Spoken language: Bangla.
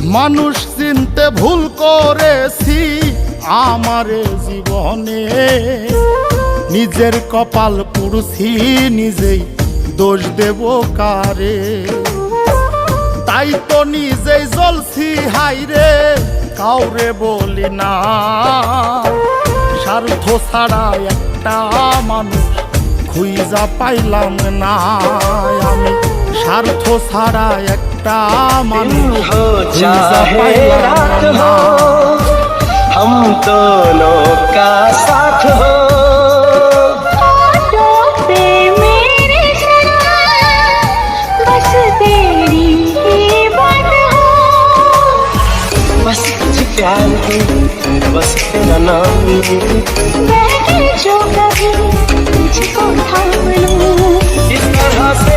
মানুষ চিনতে ভুল করেছি আমারে জীবনে, নিজের কপাল পুড়ছি নিজেই দোষ দেব কারে। তাই তো নিজেই জ্বলছি হাইরে কাউরে বলি না, স্বার্থ ছাড়া একটা মানুষ খুঁজা পাইলাম না আমি, স্বার্থ ছাড়া একটা মানুষ খুঁজা পাইলাম না। हम दोनों का साथ हो, बातों पे मेरे सनम, बस तेरी ही बात हो। बस तुझे प्यार हो, बस तेरा नाम, मैं जो कभी तुझको थाम लूं, इस तरह से